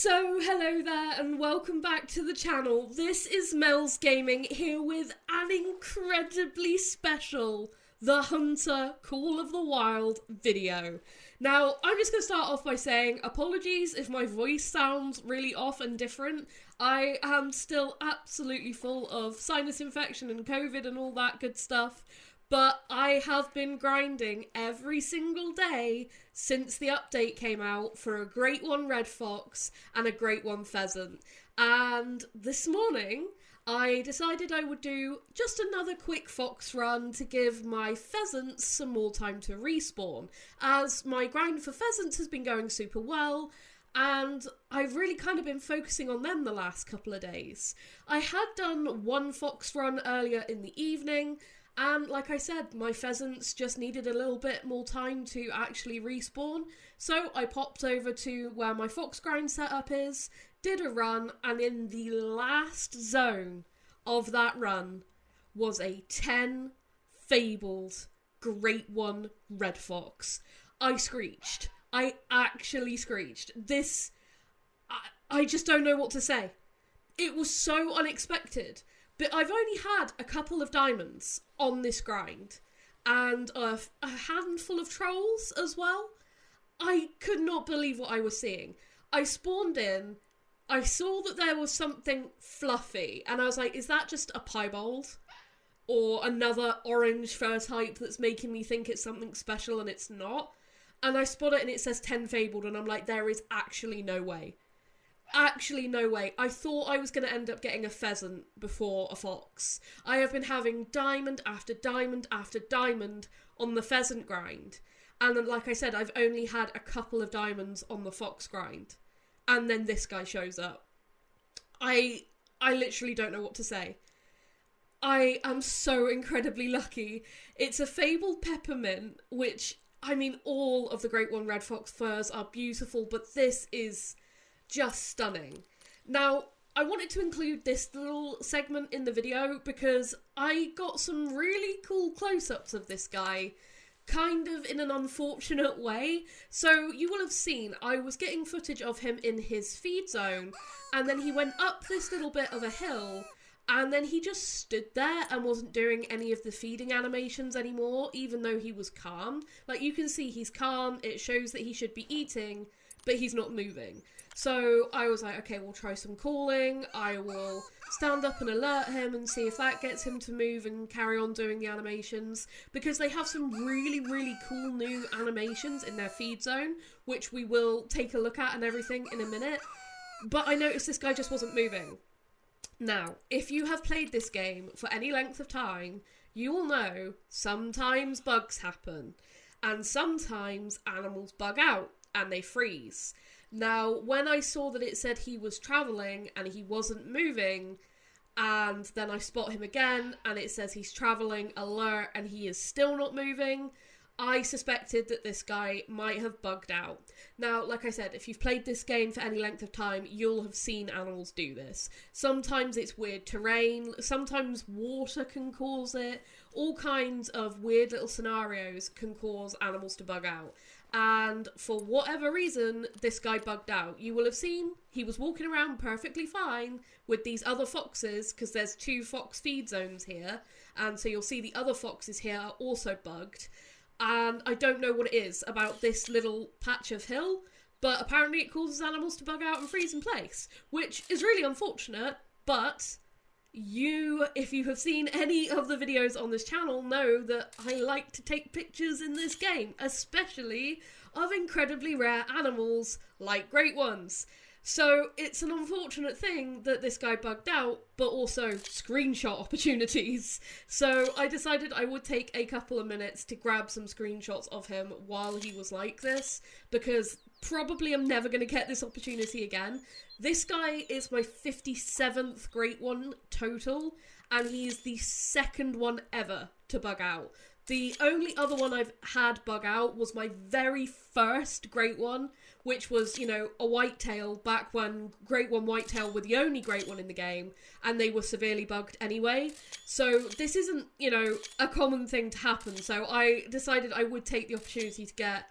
So, hello there and welcome back to the channel. This is Mels Gaming here with an incredibly special The Hunter Call of the Wild video. Now, I'm just going to start off by saying apologies if my voice sounds really off and different. I am still absolutely full of sinus infection and COVID and all that good stuff. But I have been grinding every single day since the update came out for a Great One Red Fox and a Great One Pheasant. And this morning, I decided I would do just another quick fox run to give my pheasants some more time to respawn, as my grind for pheasants has been going super well, and I've really kind of been focusing on them the last couple of days. I had done one fox run earlier in the evening, and like I said, my pheasants just needed a little bit more time to actually respawn, so I popped over to where my fox grind setup is, did a run, and in the last zone of that run was a 10 fabled Great One Red Fox. I screeched. I actually screeched. I just don't know what to say. It was so unexpected. But I've only had a couple of diamonds on this grind, and a handful of trolls as well. I could not believe what I was seeing. I spawned in, I saw that there was something fluffy, and I was like, is that just a piebald? Or another orange fur type that's making me think it's something special and it's not? And I spot it and it says 10 fabled, and I'm like, there is actually no way. Actually, no way. I thought I was going to end up getting a pheasant before a fox. I have been having diamond after diamond after diamond on the pheasant grind. And then, like I said, I've only had a couple of diamonds on the fox grind. And then this guy shows up. I literally don't know what to say. I am so incredibly lucky. It's a Fabled Peppermint, which, I mean, all of the Great One Red Fox furs are beautiful, but this is just stunning. Now, I wanted to include this little segment in the video because I got some really cool close-ups of this guy, kind of in an unfortunate way. So you will have seen, I was getting footage of him in his feed zone, and then he went up this little bit of a hill, and then he just stood there and wasn't doing any of the feeding animations anymore, even though he was calm. Like, you can see he's calm, it shows that he should be eating, but he's not moving. So I was like, okay, we'll try some calling. I will stand up and alert him and see if that gets him to move and carry on doing the animations, because they have some really, really cool new animations in their feed zone, which we will take a look at and everything in a minute. But I noticed this guy just wasn't moving. Now, if you have played this game for any length of time, you will know sometimes bugs happen, and sometimes animals bug out and they freeze. Now, when I saw that it said he was travelling and he wasn't moving, and then I spot him again and it says he's travelling, alert, and he is still not moving, I suspected that this guy might have bugged out. Now, like I said, if you've played this game for any length of time, you'll have seen animals do this. Sometimes it's weird terrain, sometimes water can cause it, all kinds of weird little scenarios can cause animals to bug out. And for whatever reason, this guy bugged out. You will have seen he was walking around perfectly fine with these other foxes, because there's 2 fox feed zones here, and so you'll see the other foxes here are also bugged. And I don't know what it is about this little patch of hill, but apparently it causes animals to bug out and freeze in place, which is really unfortunate, but if you have seen any of the videos on this channel, know that I like to take pictures in this game, especially of incredibly rare animals like great ones. So it's an unfortunate thing that this guy bugged out, but also screenshot opportunities. So I decided I would take a couple of minutes to grab some screenshots of him while he was like this, because probably I'm never going to get this opportunity again. This guy is my 57th Great One total, and he is the second one ever to bug out. The only other one I've had bug out was my very first Great One, which was, you know, a whitetail back when Great One Whitetail were the only Great One in the game, and they were severely bugged anyway. So this isn't, you know, a common thing to happen. So I decided I would take the opportunity to get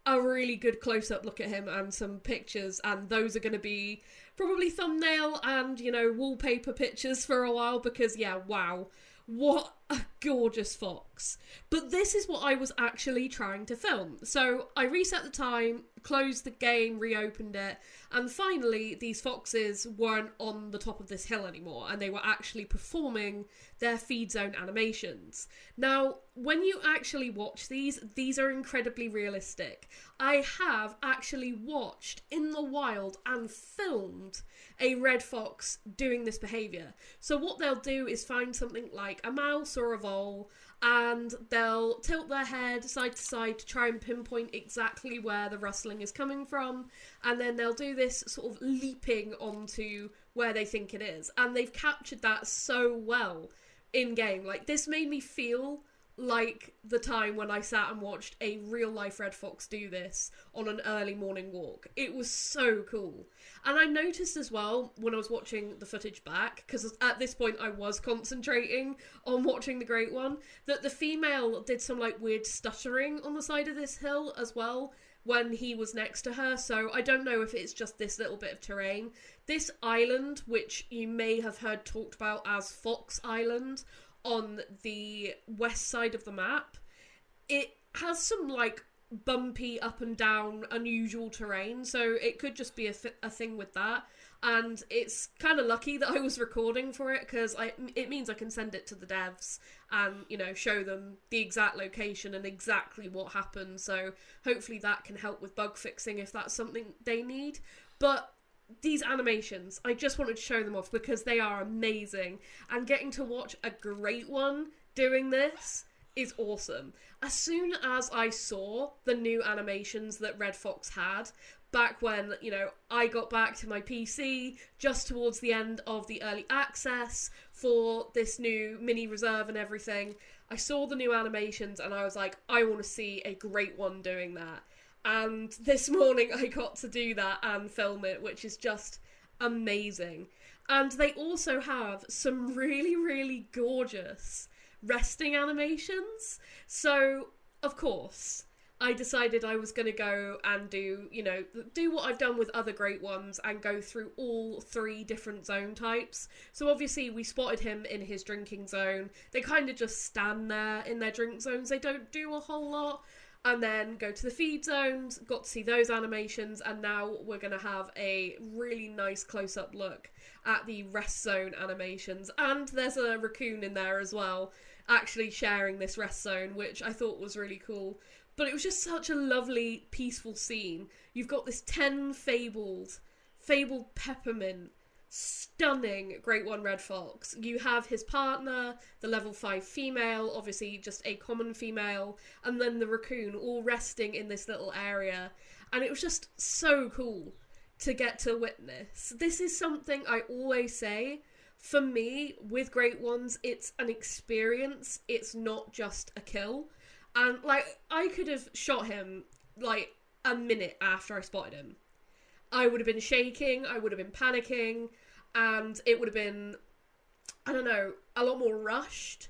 a really good close-up look at him and some pictures, and those are going to be probably thumbnail and, you know, wallpaper pictures for a while, because yeah, wow, what a gorgeous fox. But this is what I was actually trying to film. So I reset the time, closed the game, reopened it, and finally these foxes weren't on the top of this hill anymore, and they were actually performing their feed zone animations. Now, when you actually watch these are incredibly realistic. I have actually watched in the wild and filmed a red fox doing this behaviour. So what they'll do is find something like a mouse or a vole, and they'll tilt their head side to side to try and pinpoint exactly where the rustling is coming from, and then they'll do this sort of leaping onto where they think it is, and they've captured that so well in game. Like, this made me feel like the time when I sat and watched a real life red fox do this on an early morning walk. It was so cool. And I noticed as well when I was watching the footage back, because at this point I was concentrating on watching the great one, that the female did some like weird stuttering on the side of this hill as well when he was next to her. So I don't know if it's just this little bit of terrain. This island, which you may have heard talked about as Fox Island, on the west side of the map, it has some like bumpy up and down unusual terrain, so it could just be a thing with that. And it's kind of lucky that I was recording for it, because it means I can send it to the devs and, you know, show them the exact location and exactly what happened. So hopefully that can help with bug fixing if that's something they need. But these animations, I just wanted to show them off because they are amazing, and getting to watch a great one doing this is awesome. As soon as I saw the new animations that Red Fox had, back when, you know, I got back to my PC just towards the end of the early access for this new mini reserve and everything, I saw the new animations and I was like, I want to see a great one doing that. And this morning I got to do that and film it, which is just amazing. And they also have some really, really gorgeous resting animations. So, of course, I decided I was going to go and do what I've done with other great ones and go through all 3 different zone types. So obviously we spotted him in his drinking zone. They kind of just stand there in their drink zones. They don't do a whole lot. And then go to the feed zones, got to see those animations, and now we're going to have a really nice close-up look at the rest zone animations. And there's a raccoon in there as well, actually sharing this rest zone, which I thought was really cool. But it was just such a lovely, peaceful scene. You've got this 10 Fabled Peppermint, stunning Great One Red Fox. You have his partner, the level 5 female, obviously just a common female, and then the raccoon all resting in this little area. And it was just so cool to get to witness. This is something I always say, for me, with Great Ones, it's an experience, it's not just a kill. And, like, I could have shot him, like, a minute after I spotted him. I would have been shaking, I would have been panicking, and it would have been, I don't know, a lot more rushed.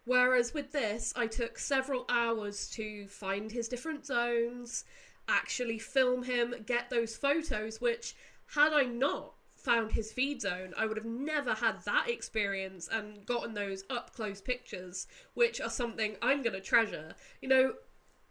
Whereas with this, I took several hours to find his different zones, actually film him, get those photos, which, had I not found his feed zone, I would have never had that experience and gotten those up-close pictures, which are something I'm going to treasure. You know,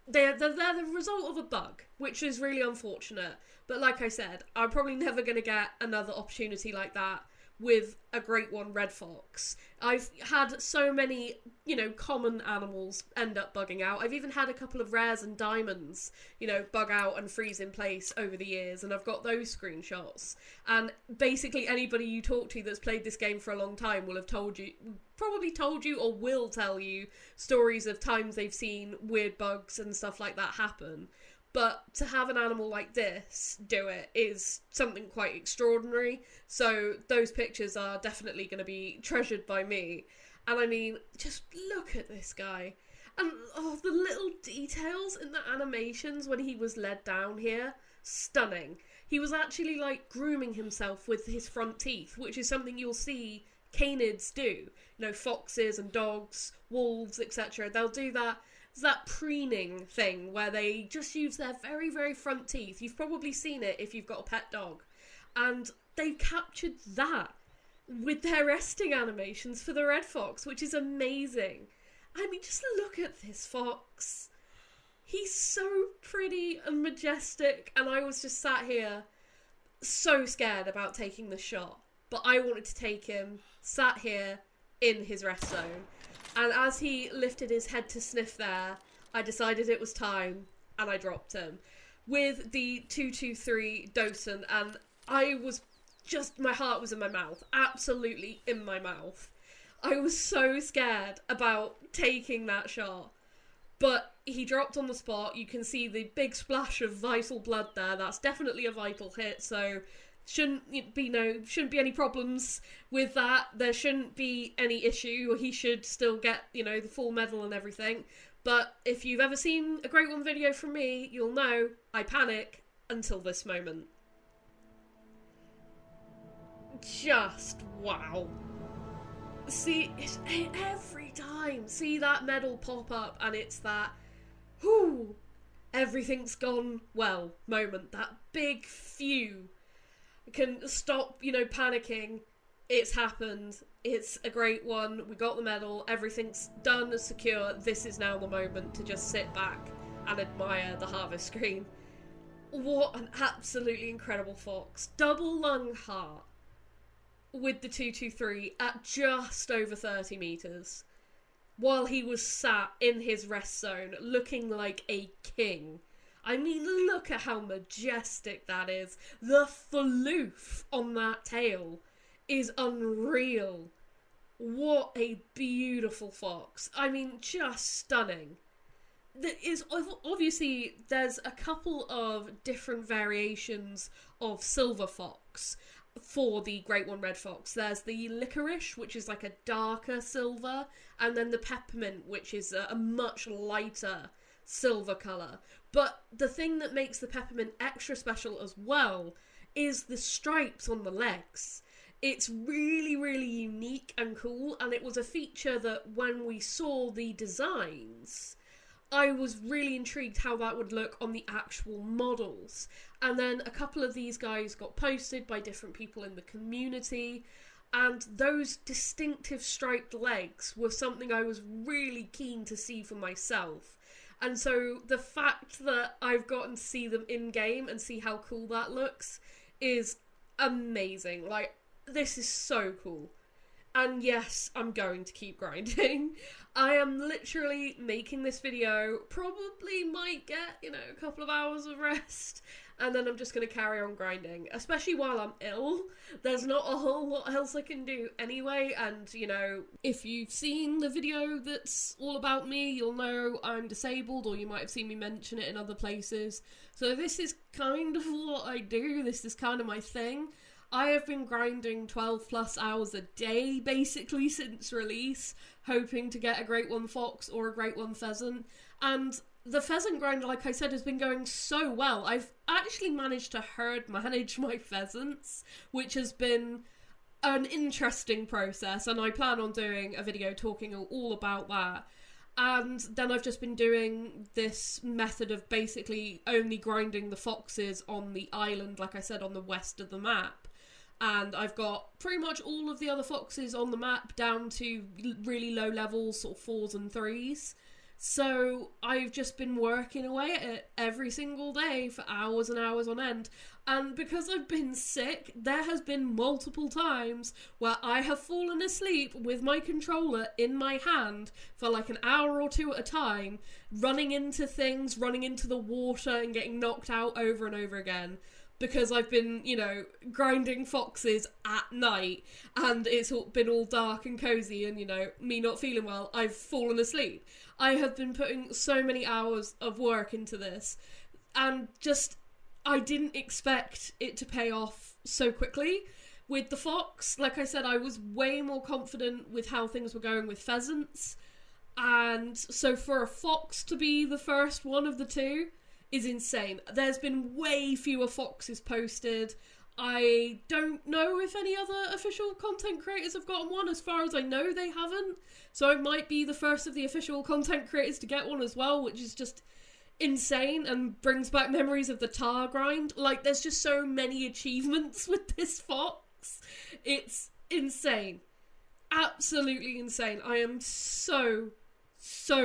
they're the result of a bug, which is really unfortunate. But like I said, I'm probably never going to get another opportunity like that with a Great One Red Fox. I've had so many, you know, common animals end up bugging out. I've even had a couple of rares and diamonds, you know, bug out and freeze in place over the years, and I've got those screenshots. And basically anybody you talk to that's played this game for a long time will have probably told you or will tell you stories of times they've seen weird bugs and stuff like that happen. But to have an animal like this do it is something quite extraordinary. So those pictures are definitely going to be treasured by me. And I mean, just look at this guy. And the little details in the animations when he was led down here, stunning. He was actually like grooming himself with his front teeth, which is something you'll see canids do. You know, foxes and dogs, wolves, etc. They'll do that. that preening thing where they just use their very, very front teeth. You've probably seen it if you've got a pet dog. And they captured that with their resting animations for the red fox, which is amazing. I mean, just look at this fox. He's so pretty and majestic, and I was just sat here so scared about taking the shot. But I wanted to take him, sat here in his rest zone. And as he lifted his head to sniff there, I decided it was time, and I dropped him. With the 223 docent, and I was just, my heart was in my mouth. Absolutely in my mouth. I was so scared about taking that shot. But he dropped on the spot. You can see the big splash of vital blood there. That's definitely a vital hit, so shouldn't be any problems with that. There shouldn't be any issue. He should still get, the full medal and everything. But if you've ever seen a Great One video from me, you'll know I panic until this moment. Just wow. See, every time, see that medal pop up and it's that, whoo, everything's gone well moment. That big phew. Can stop, panicking. It's happened. It's a great one. We got the medal. Everything's done, secure. This is now the moment to just sit back and admire the harvest screen. What an absolutely incredible fox. Double lung heart with the 223 at just over 30 meters. While he was sat in his rest zone looking like a king. I mean, look at how majestic that is. The floof on that tail is unreal. What a beautiful fox. I mean, just stunning. Obviously, there's a couple of different variations of silver fox for the Great One Red Fox. There's the licorice, which is like a darker silver, and then the peppermint, which is a much lighter silver colour. But the thing that makes the peppermint extra special as well is the stripes on the legs. It's really, really unique and cool, and it was a feature that when we saw the designs, I was really intrigued how that would look on the actual models. And then a couple of these guys got posted by different people in the community, and those distinctive striped legs were something I was really keen to see for myself. And so the fact that I've gotten to see them in-game and see how cool that looks is amazing. Like, this is so cool. And yes, I'm going to keep grinding. I am literally making this video, probably might get, a couple of hours of rest, and then I'm just going to carry on grinding, especially while I'm ill. There's not a whole lot else I can do anyway, and, if you've seen the video that's all about me, you'll know I'm disabled, or you might have seen me mention it in other places. So this is kind of what I do, this is kind of my thing. I have been grinding 12 plus hours a day, basically, since release, hoping to get a Great One Fox or a Great One Pheasant, and the pheasant grind, like I said, has been going so well. I've actually managed to herd manage my pheasants, which has been an interesting process, and I plan on doing a video talking all about that. And then I've just been doing this method of basically only grinding the foxes on the island, like I said, on the west of the map. And I've got pretty much all of the other foxes on the map down to really low levels, sort of 4s and 3s. So I've just been working away at it every single day for hours and hours on end. And because I've been sick, there has been multiple times where I have fallen asleep with my controller in my hand for like an hour or two at a time, running into things, running into the water and getting knocked out over and over again. Because I've been, grinding foxes at night, and it's been all dark and cozy, and, me not feeling well, I've fallen asleep. I have been putting so many hours of work into this, and I didn't expect it to pay off so quickly. With the fox, like I said, I was way more confident with how things were going with pheasants, and so for a fox to be the first one of the two is insane. There's been way fewer foxes posted. I don't know if any other official content creators have gotten one. As far as I know, they haven't. So I might be the first of the official content creators to get one as well, which is just insane and brings back memories of the tar grind. Like, there's just so many achievements with this fox. It's insane. Absolutely insane. I am so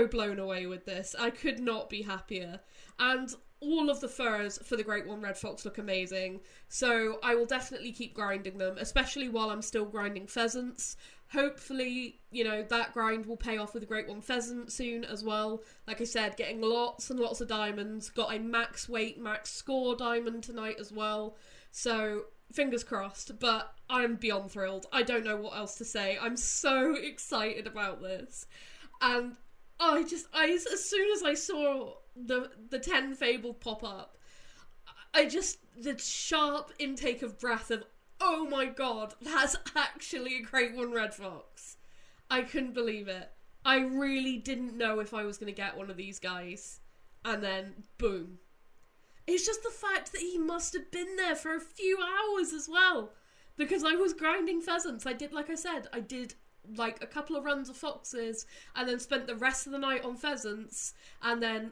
blown away with this. I could not be happier. And all of the furs for the Great One Red Fox look amazing, so I will definitely keep grinding them, especially while I'm still grinding pheasants. Hopefully, you know, that grind will pay off with the Great One Pheasant soon as well. Like I said, getting lots and lots of diamonds. Got a max weight, max score diamond tonight as well. So, fingers crossed, but I'm beyond thrilled. I don't know what else to say. I'm so excited about this. And as soon as I saw the 10 Fabled pop up, the sharp intake of breath of, oh my god, that's actually a Great One Red Fox. I couldn't believe it. I really didn't know if I was going to get one of these guys. And then, boom. It's just the fact that he must have been there for a few hours as well. Because I was grinding pheasants. I did like a couple of runs of foxes and then spent the rest of the night on pheasants, and then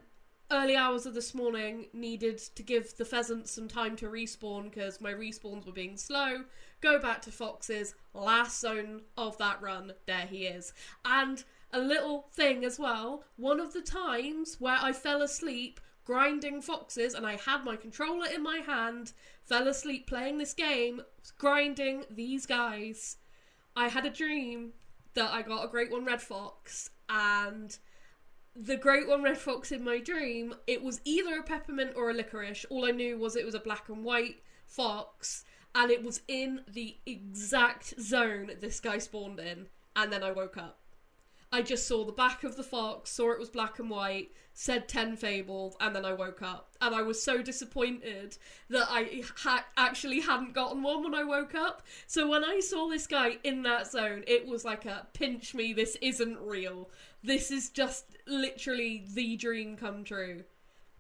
early hours of this morning needed to give the pheasants some time to respawn because my respawns were being slow. Go back to foxes, last zone of that run, there he is. And a little thing as well, one of the times where I fell asleep grinding foxes and I had my controller in my hand, fell asleep playing this game, grinding these guys, I had a dream that I got a Great One Red Fox, and the Great One Red Fox in my dream, it was either a peppermint or a licorice. All I knew was it was a black and white fox, and it was in the exact zone this guy spawned in, and then I woke up. I just saw the back of the fox, saw it was black and white, said 10 Fabled, and then I woke up. And I was so disappointed that I actually hadn't gotten one when I woke up. So when I saw this guy in that zone, it was like a pinch me, this isn't real. This is just literally the dream come true.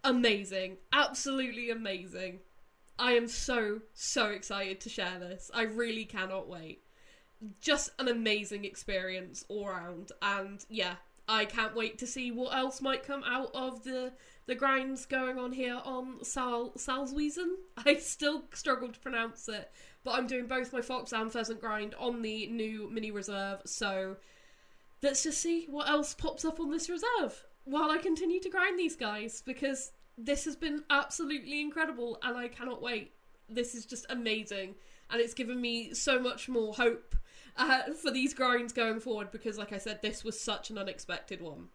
Amazing. Absolutely amazing. I am so excited to share this. I really cannot wait. Just an amazing experience all around, and yeah, I can't wait to see what else might come out of the grinds going on here on Salzwiesen. I still struggle to pronounce it, but I'm doing both my fox and pheasant grind on the new mini reserve, so let's just see what else pops up on this reserve while I continue to grind these guys, because this has been absolutely incredible and I cannot wait. This is just amazing, and it's given me so much more hope for these grinds going forward, because like I said, this was such an unexpected one.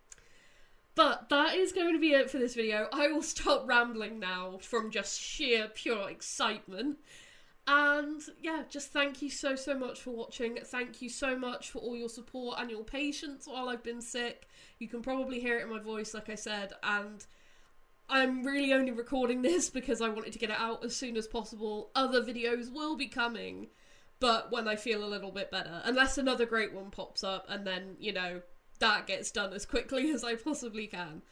But that is going to be it for this video. I will stop rambling now from just sheer pure excitement. And yeah, just thank you so much for watching. Thank you so much for all your support and your patience while I've been sick. You can probably hear it in my voice, like I said, and I'm really only recording this because I wanted to get it out as soon as possible. Other videos will be coming, but when I feel a little bit better, unless another great one pops up, and then, you know, that gets done as quickly as I possibly can.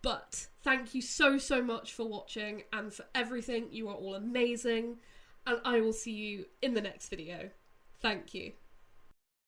But thank you so much for watching and for everything. You are all amazing, and I will see you in the next video. Thank you.